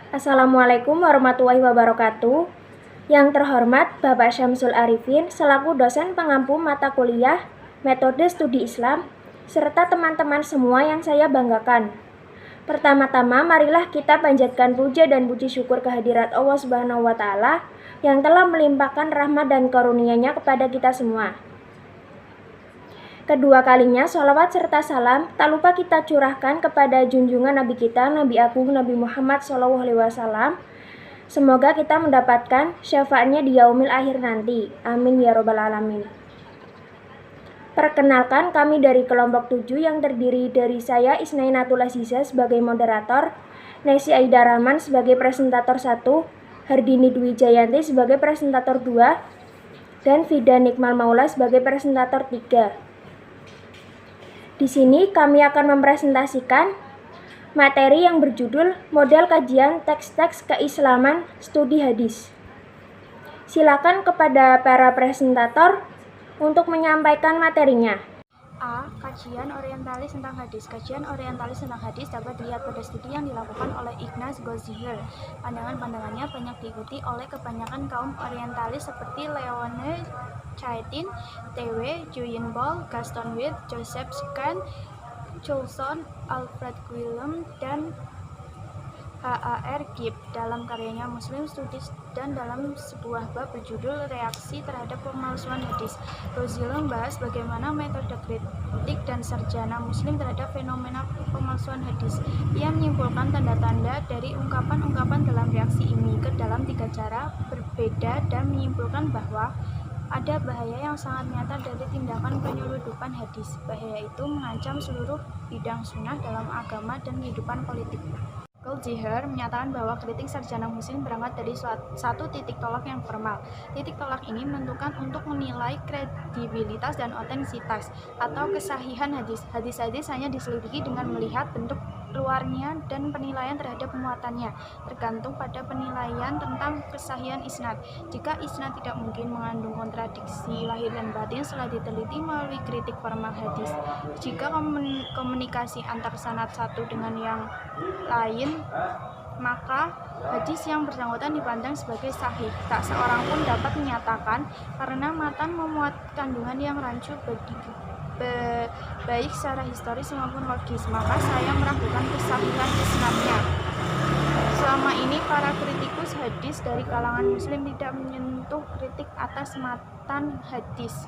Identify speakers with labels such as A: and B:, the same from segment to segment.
A: Assalamualaikum warahmatullahi wabarakatuh. Yang terhormat Bapak Syamsul Arifin selaku dosen pengampu mata kuliah Metode Studi Islam, serta teman-teman semua yang saya banggakan. Pertama-tama marilah kita panjatkan puja dan puji syukur kehadirat Allah Subhanahu wa taala yang telah melimpahkan rahmat dan karunia-Nya kepada kita semua. Kedua kalinya, sholawat serta salam tak lupa kita curahkan kepada junjungan Nabi kita, Nabi Agung Nabi Muhammad SAW. Semoga kita mendapatkan syafaatnya di yaumil akhir nanti. Amin ya robbal alamin. Perkenalkan, kami dari kelompok 7 yang terdiri dari saya Isnainatul Aziza sebagai moderator, Nesi Aida Rahman sebagai presentator 1, Hardini Dwi Jayanti sebagai presentator 2, dan Vida Nikmal Maula sebagai presentator 3. Di sini kami akan mempresentasikan materi yang berjudul Model Kajian Teks-teks Keislaman Studi Hadis. Silakan kepada para presentator untuk menyampaikan materinya.
B: A. Kajian orientalis tentang hadis. Kajian orientalis tentang hadis dapat dilihat pada studi yang dilakukan oleh Ignaz Goldziher. Pandangan-pandangannya banyak diikuti oleh kebanyakan kaum orientalis seperti Leone Chaitin, T.W. Juyenbol, Gaston Witt, Joseph Kahn, Coulson, Alfred Guillaume, dan H.A.R. Gibb dalam karyanya Muslim Studies dan dalam sebuah bab berjudul Reaksi Terhadap Pemalsuan Hadis. Goldziher membahas bagaimana metode kritik dan sarjana Muslim terhadap fenomena pemalsuan hadis. Ia menyimpulkan tanda-tanda dari ungkapan-ungkapan dalam reaksi ini ke dalam 3 cara berbeda dan menyimpulkan bahwa ada bahaya yang sangat nyata dari tindakan penyeludupan hadis. Bahaya itu mengancam seluruh bidang sunnah dalam agama dan kehidupan politik. Goldziher menyatakan bahwa kritik sarjana Muslim berangkat dari satu titik tolak yang formal. Titik tolak ini menentukan untuk menilai kredibilitas dan otentisitas atau kesahihan hadis. Hadis-hadis hanya diselidiki dengan melihat bentuk luarnya dan penilaian terhadap muatannya, tergantung pada penilaian tentang kesahihan isnad. Jika isnad tidak mungkin mengandung kontradiksi lahir dan batin setelah diteliti melalui kritik formal hadis, jika komunikasi antar sanad satu dengan yang lain, maka hadis yang bersangkutan dipandang sebagai sahih. Tak seorang pun dapat menyatakan karena matan memuat kandungan yang rancu baik secara historis maupun logis, maka saya meragukan kesahihan isnadnya. Selama ini para kritikus hadis dari kalangan Muslim tidak menyentuh kritik atas matan hadis.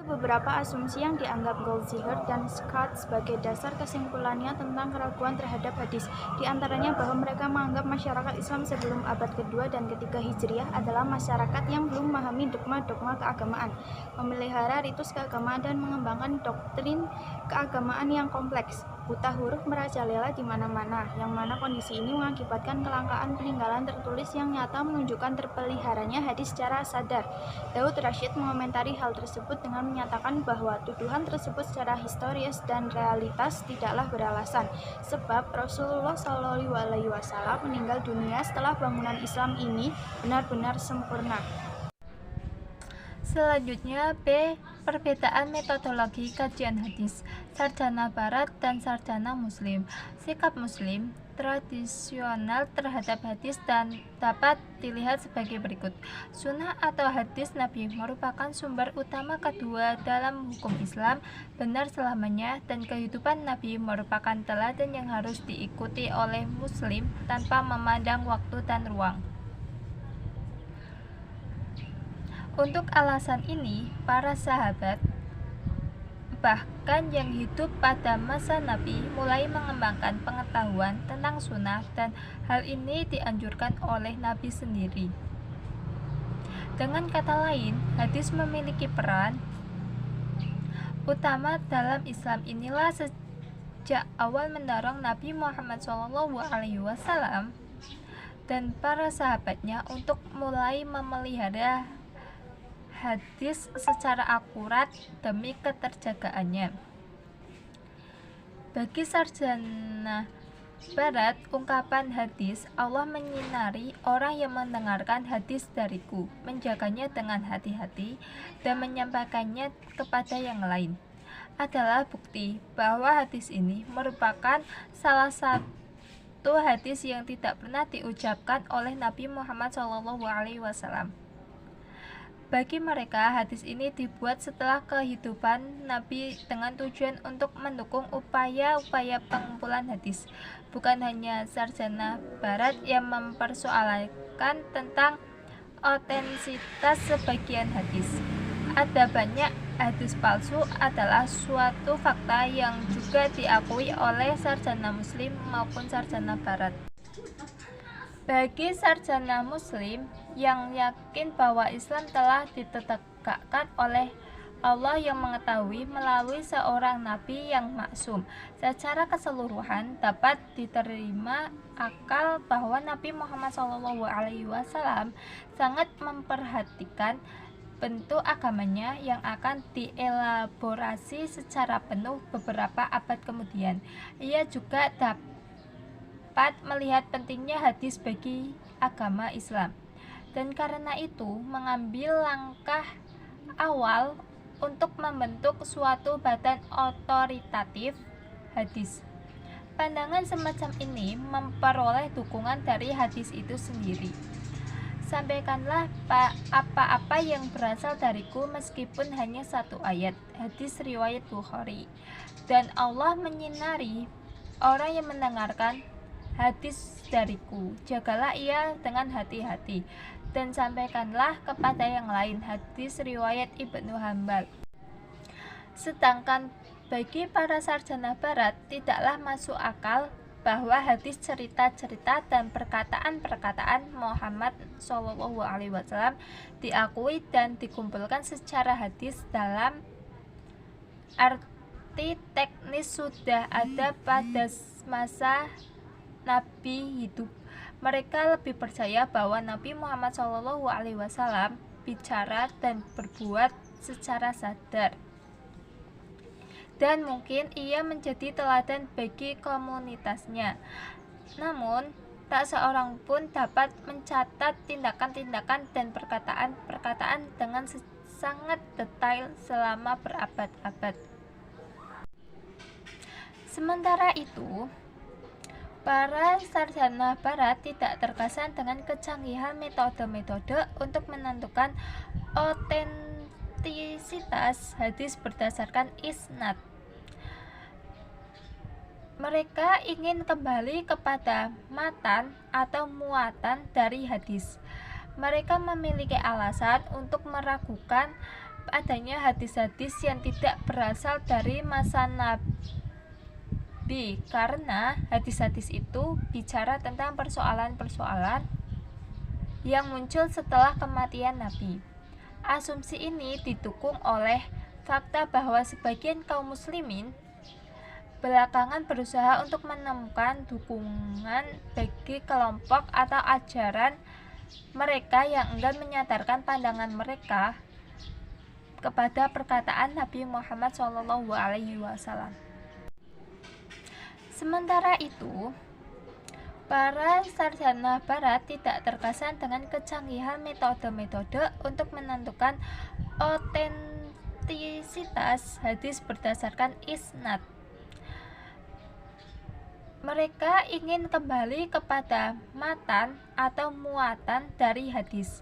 B: Beberapa asumsi yang dianggap Goldziher dan Scott sebagai dasar kesimpulannya tentang keraguan terhadap hadis. Di antaranya bahwa mereka menganggap masyarakat Islam sebelum abad kedua dan ketiga Hijriah adalah masyarakat yang belum memahami dogma-dogma keagamaan, memelihara ritus keagamaan dan mengembangkan doktrin keagamaan yang kompleks. Buta huruf merajalela di mana-mana, yang mana kondisi ini mengakibatkan kelangkaan peninggalan tertulis yang nyata menunjukkan terpeliharanya hadis secara sadar. Daud Rashid mengomentari hal tersebut dengan menyatakan bahwa tuduhan tersebut secara historis dan realitas tidaklah beralasan, sebab Rasulullah SAW meninggal dunia setelah bangunan Islam ini benar-benar sempurna.
C: Selanjutnya B. Perbedaan metodologi kajian hadis, sarjana barat dan sarjana muslim. Sikap muslim tradisional terhadap hadis dan dapat dilihat sebagai berikut. Sunnah atau hadis Nabi merupakan sumber utama kedua dalam hukum Islam, benar selamanya, dan kehidupan Nabi merupakan teladan yang harus diikuti oleh muslim tanpa memandang waktu dan ruang. Untuk alasan ini, para sahabat, bahkan yang hidup pada masa Nabi, mulai mengembangkan pengetahuan tentang sunnah, dan hal ini dianjurkan oleh Nabi sendiri. Dengan kata lain, hadis memiliki peran utama dalam Islam. Inilah sejak awal mendorong Nabi Muhammad SAW dan para sahabatnya untuk mulai memelihara hadis secara akurat demi keterjagaannya. Bagi sarjana barat, ungkapan hadis Allah menyinari orang yang mendengarkan hadis dariku, menjaganya dengan hati-hati dan menyampaikannya kepada yang lain, adalah bukti bahwa hadis ini merupakan salah satu suatu hadis yang tidak pernah diucapkan oleh Nabi Muhammad SAW. Bagi mereka, hadis ini dibuat setelah kehidupan Nabi dengan tujuan untuk mendukung upaya-upaya pengumpulan hadis. Bukan hanya sarjana barat yang mempersoalkan tentang otentisitas sebagian hadis. Ada banyak hadis palsu adalah suatu fakta yang juga diakui oleh sarjana muslim maupun sarjana barat. Bagi sarjana muslim yang yakin bahwa Islam telah ditegakkan oleh Allah yang mengetahui melalui seorang nabi yang maksum, secara keseluruhan dapat diterima akal bahwa Nabi Muhammad SAW sangat memperhatikan bentuk agamanya yang akan dielaborasi secara penuh beberapa abad kemudian. Ia juga dapat melihat pentingnya hadis bagi agama Islam, dan karena itu mengambil langkah awal untuk membentuk suatu badan otoritatif hadis. Pandangan semacam ini memperoleh dukungan dari hadis itu sendiri. Sampaikanlah apa-apa yang berasal dariku meskipun hanya satu ayat. Hadis riwayat Bukhari. Dan Allah menyinari orang yang mendengarkan hadis dariku. Jagalah ia dengan hati-hati dan sampaikanlah kepada yang lain. Hadis riwayat Ibnu Hanbal. Sedangkan bagi para sarjana barat tidaklah masuk akal bahwa hadis cerita-cerita dan perkataan-perkataan Muhammad SAW diakui dan dikumpulkan secara hadis dalam arti teknis sudah ada pada masa Nabi hidup. Mereka lebih percaya bahwa Nabi Muhammad SAW bicara dan berbuat secara sadar, dan mungkin ia menjadi teladan bagi komunitasnya. Namun, tak seorang pun dapat mencatat tindakan-tindakan dan perkataan-perkataan dengan sangat detail selama berabad-abad. Sementara itu, para sarjana barat tidak terkesan dengan kecanggihan metode-metode untuk menentukan otentisitas hadis berdasarkan isnad. Mereka ingin kembali kepada matan atau muatan dari hadis. Mereka memiliki alasan untuk meragukan adanya hadis-hadis yang tidak berasal dari masa Nabi, karena hadis-hadis itu bicara tentang persoalan-persoalan yang muncul setelah kematian Nabi. Asumsi ini didukung oleh fakta bahwa sebagian kaum muslimin belakangan berusaha untuk menemukan dukungan bagi kelompok atau ajaran mereka yang enggan menyadarkan pandangan mereka kepada perkataan Nabi Muhammad SAW. Sementara itu, para sarjana barat tidak terkesan dengan kecanggihan metode-metode untuk menentukan otentisitas hadis berdasarkan isnad. Mereka ingin kembali kepada matan atau muatan dari hadis.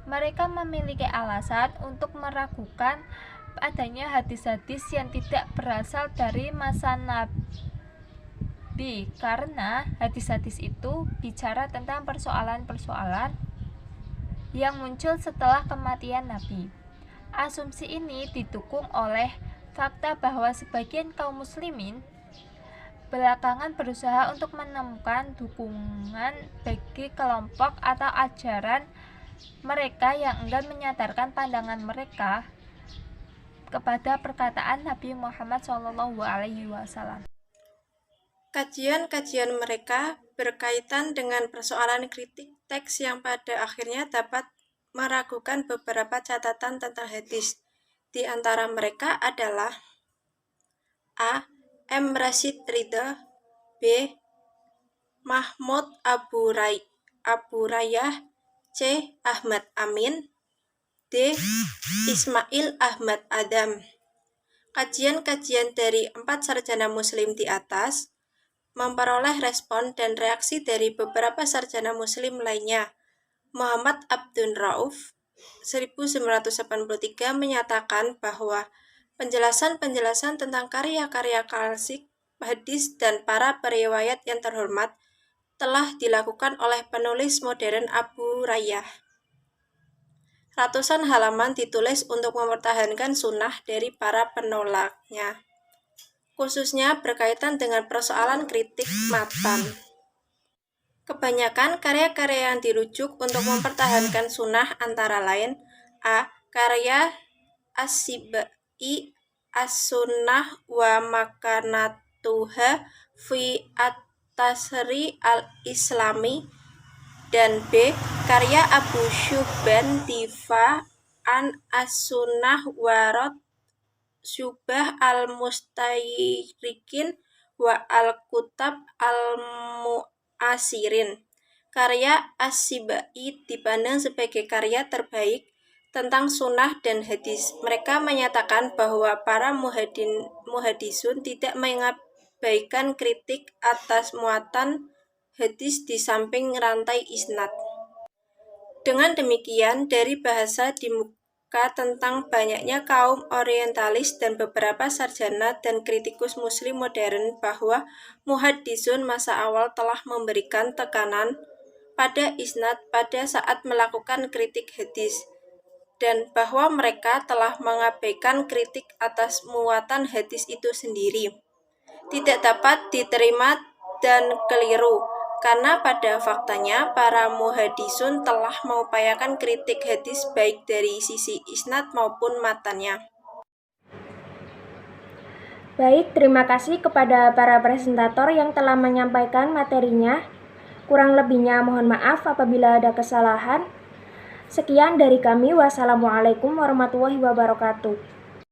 C: Mereka memiliki alasan untuk meragukan adanya hadis-hadis yang tidak berasal dari masa Nabi, karena hadis-hadis itu bicara tentang persoalan-persoalan yang muncul setelah kematian Nabi. Asumsi ini didukung oleh fakta bahwa sebagian kaum muslimin belakangan berusaha untuk menemukan dukungan bagi kelompok atau ajaran mereka yang enggan menyadarkan pandangan mereka kepada perkataan Nabi Muhammad SAW.
D: Kajian-kajian mereka berkaitan dengan persoalan kritik teks yang pada akhirnya dapat meragukan beberapa catatan tentang hadis. Di antara mereka adalah A. M. Rashid Ridha, B. Mahmud Abu Rayyah, C. Ahmad Amin, D. Ismail Ahmad Adam. Kajian-kajian dari 4 sarjana muslim di atas memperoleh respon dan reaksi dari beberapa sarjana muslim lainnya. Muhammad Abdul Rauf 1983 menyatakan bahwa penjelasan-penjelasan tentang karya-karya klasik, hadis, dan para periwayat yang terhormat telah dilakukan oleh penulis modern Abu Rayyah. Ratusan halaman ditulis untuk mempertahankan sunnah dari para penolaknya, khususnya berkaitan dengan persoalan kritik matan. Kebanyakan karya-karya yang dirujuk untuk mempertahankan sunnah antara lain a. Karya As-Sibai As-Sunnah wa Makanatuha fi At-Tasri al-Islami, dan b. Karya Abu Syubban Difa an As-Sunnah wa Rad Syubah al-Mustayrikin wa al-Kutab al-Mu'asirin. Karya As-Sibai dipandang sebagai karya terbaik tentang sunnah dan hadis. Mereka menyatakan bahwa para muhadisun tidak mengabaikan kritik atas muatan hadis di samping rantai isnad. Dengan demikian, dari bahasa di muka tentang banyaknya kaum orientalis dan beberapa sarjana dan kritikus muslim modern bahwa muhaddisun masa awal telah memberikan tekanan pada isnad pada saat melakukan kritik hadis, dan bahwa mereka telah mengabaikan kritik atas muatan hadis itu sendiri, tidak dapat diterima dan keliru, karena pada faktanya para muhadisun telah mengupayakan kritik hadis baik dari sisi isnad maupun matannya.
A: Baik, terima kasih kepada para presentator yang telah menyampaikan materinya. Kurang lebihnya mohon maaf apabila ada kesalahan. Sekian dari kami. Wassalamualaikum warahmatullahi wabarakatuh.